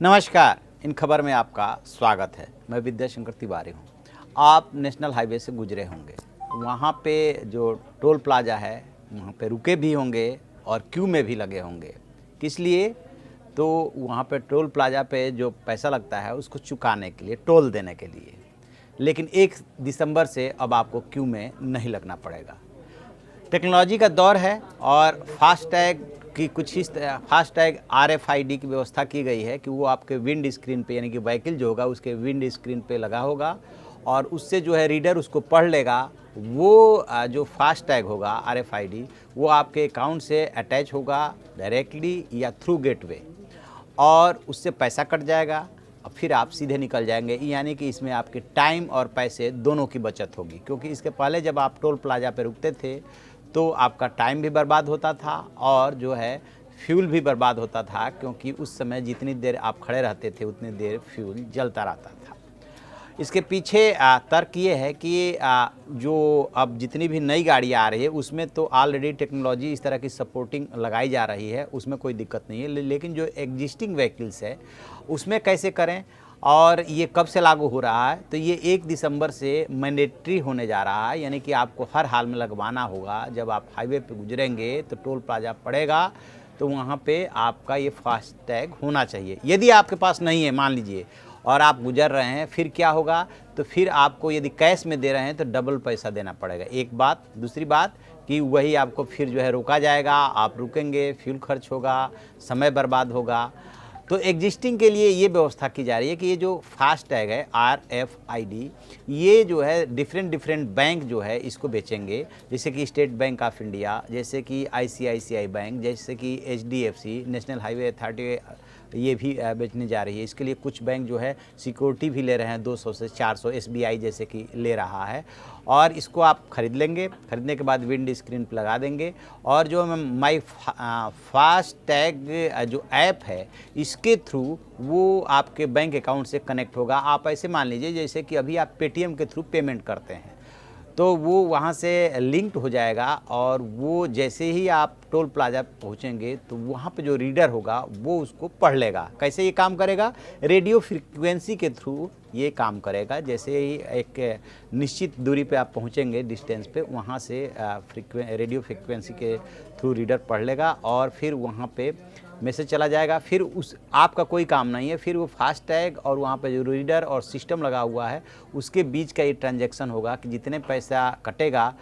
नमस्कार, इन खबर में आपका स्वागत है। मैं विद्याशंकर तिवारी हूँ। आप नेशनल हाईवे से गुजरे होंगे, वहाँ पे जो टोल प्लाजा है वहाँ पे रुके भी होंगे और क्यू में भी लगे होंगे। किस लिए? तो वहाँ पे टोल प्लाजा पे जो पैसा लगता है उसको चुकाने के लिए, टोल देने के लिए। लेकिन 1 दिसंबर से अब आपको क्यू में नहीं लगना पड़ेगा। टेक्नोलॉजी का दौर है और फास्टैग की कुछ इस फास्टैग RFID की व्यवस्था की गई है कि वो आपके विंड स्क्रीन पे, यानी कि व्हीकल जो होगा उसके विंड स्क्रीन पे लगा होगा और उससे जो है रीडर उसको पढ़ लेगा। वो जो फास्टैग होगा RFID वो आपके अकाउंट से अटैच होगा डायरेक्टली या थ्रू गेटवे और उससे पैसा कट जाएगा और फिर आप सीधे निकल जाएंगे। यानी कि इसमें आपके टाइम और पैसे दोनों की बचत होगी, क्योंकि इसके पहले जब आप टोल प्लाजा पे रुकते थे तो आपका टाइम भी बर्बाद होता था और जो है फ्यूल भी बर्बाद होता था, क्योंकि उस समय जितनी देर आप खड़े रहते थे उतनी देर फ्यूल जलता रहता था। इसके पीछे तर्क ये है कि जो अब जितनी भी नई गाड़ियाँ आ रही है उसमें तो ऑलरेडी टेक्नोलॉजी इस तरह की सपोर्टिंग लगाई जा रही है, उसमें कोई दिक्कत नहीं है। लेकिन जो एग्जिस्टिंग व्हीकल्स है उसमें कैसे करें और ये कब से लागू हो रहा है? तो ये 1 दिसंबर से मैंडेटरी होने जा रहा है, यानी कि आपको हर हाल में लगवाना होगा। जब आप हाईवे पे गुजरेंगे तो टोल प्लाजा पड़ेगा तो वहाँ पे आपका ये फास्टैग होना चाहिए। यदि आपके पास नहीं है, मान लीजिए, और आप गुजर रहे हैं, फिर क्या होगा? तो फिर आपको यदि कैश में दे रहे हैं तो डबल पैसा देना पड़ेगा, एक बात। दूसरी बात कि वही आपको फिर जो है रोका जाएगा, आप रुकेंगे, फ्यूल खर्च होगा, समय बर्बाद होगा। तो एग्जिस्टिंग के लिए ये व्यवस्था की जा रही है कि ये जो फास्टैग है RFID, ये जो है डिफरेंट बैंक जो है इसको बेचेंगे, जैसे कि स्टेट बैंक ऑफ इंडिया, जैसे कि ICICI बैंक, जैसे कि HDFC, नेशनल हाईवे अथॉरिटी, ये भी बेचने जा रही है। इसके लिए कुछ बैंक जो है सिक्योरिटी भी ले रहे हैं, 200 से 400, SBI जैसे कि ले रहा है। और इसको आप खरीद लेंगे, खरीदने के बाद विंड स्क्रीन पर लगा देंगे और जो माई फास्टैग जो ऐप है इसके थ्रू वो आपके बैंक अकाउंट से कनेक्ट होगा। आप ऐसे मान लीजिए जैसे कि अभी आप पेटीएम के थ्रू पेमेंट करते हैं तो वो वहाँ से लिंक्ड हो जाएगा और वो जैसे ही आप टोल प्लाजा पहुँचेंगे तो वहाँ पे जो रीडर होगा वो उसको पढ़ लेगा। कैसे ये काम करेगा? रेडियो फ्रीक्वेंसी के थ्रू ये काम करेगा। जैसे ही एक निश्चित दूरी पे आप पहुँचेंगे, डिस्टेंस पे, वहाँ से रेडियो फ्रीक्वेंसी के थ्रू रीडर पढ़ लेगा और फिर वहाँ पे मैसेज चला जाएगा। फिर उस आपका कोई काम नहीं है, फिर वो फास्टैग और वहाँ पे जो रीडर और सिस्टम लगा हुआ है उसके बीच का ये ट्रांजैक्शन होगा कि जितने पैसा कटेगा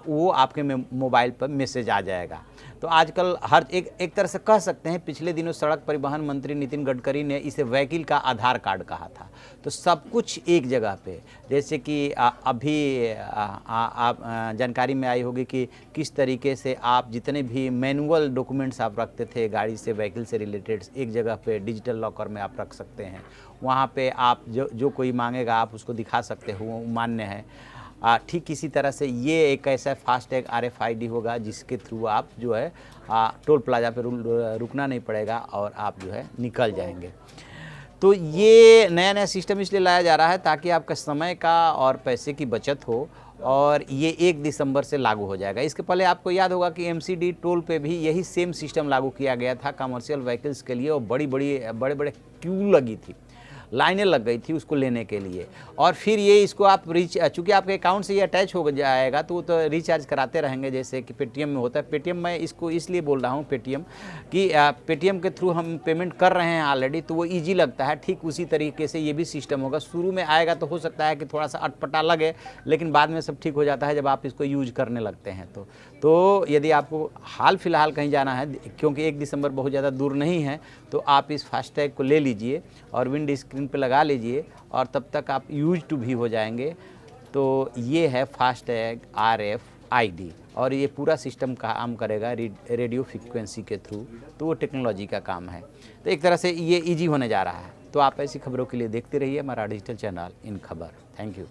वो आपके मोबाइल पर मैसेज आ जाएगा। तो आजकल हर एक तरह से कह सकते हैं, पिछले दिनों सड़क परिवहन मंत्री नितिन गडकरी ने इसे व्हीकल का आधार कार्ड कहा था। तो सब कुछ एक जगह पे, जैसे कि अभी आप जानकारी में आई होगी कि किस तरीके से आप जितने भी मैनुअल डॉक्यूमेंट्स आप रखते थे गाड़ी से, व्हीकल से रिलेटेड, एक जगह पे डिजिटल लॉकर में आप रख सकते हैं। वहाँ पे आप जो कोई मांगेगा आप उसको दिखा सकते हो, वो मान्य है। ठीक इसी तरह से ये एक ऐसा फास्टैग RFID होगा जिसके थ्रू आप जो है टोल प्लाजा पे रुकना नहीं पड़ेगा और आप जो है निकल जाएंगे। तो ये नया सिस्टम इसलिए लाया जा रहा है ताकि आपका समय का और पैसे की बचत हो और ये 1 दिसंबर से लागू हो जाएगा। इसके पहले आपको याद होगा कि MCD टोल पे भी यही सेम सिस्टम लागू किया गया था कमर्शियल व्हीकल्स के लिए और बड़े क्यू लगी थी, लाइनें लग गई थी उसको लेने के लिए। और फिर ये इसको आप चूँकि आपके अकाउंट से ये अटैच हो जाएगा तो वो तो रिचार्ज कराते रहेंगे, जैसे कि पेटीएम में होता है। पेटीएम मैं इसको इसलिए बोल रहा हूँ पेटीएम कि पेटीएम के थ्रू हम पेमेंट कर रहे हैं ऑलरेडी, तो वो ईजी लगता है। ठीक उसी तरीके से ये भी सिस्टम होगा। शुरू में आएगा तो हो सकता है कि थोड़ा सा अटपटा लगे, लेकिन बाद में सब ठीक हो जाता है जब आप इसको यूज करने लगते हैं। तो यदि आपको हाल फिलहाल कहीं जाना है, क्योंकि 1 दिसंबर बहुत ज़्यादा दूर नहीं है, तो आप इस फास्टैग को ले लीजिए और विंड स्क्रीन पे लगा लीजिए और तब तक आप यूज टू भी हो जाएंगे। तो ये है फास्टैग RFID और ये पूरा सिस्टम काम करेगा रेडियो फ्रीक्वेंसी के थ्रू। तो वो टेक्नोलॉजी का काम है। तो एक तरह से ये इजी होने जा रहा है। तो आप ऐसी खबरों के लिए देखते रहिए हमारा डिजिटल चैनल इन खबर। Thank you.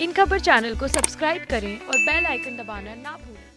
इन खबर चैनल को सब्सक्राइब करें और बेल आइकन दबाना ना भूलें।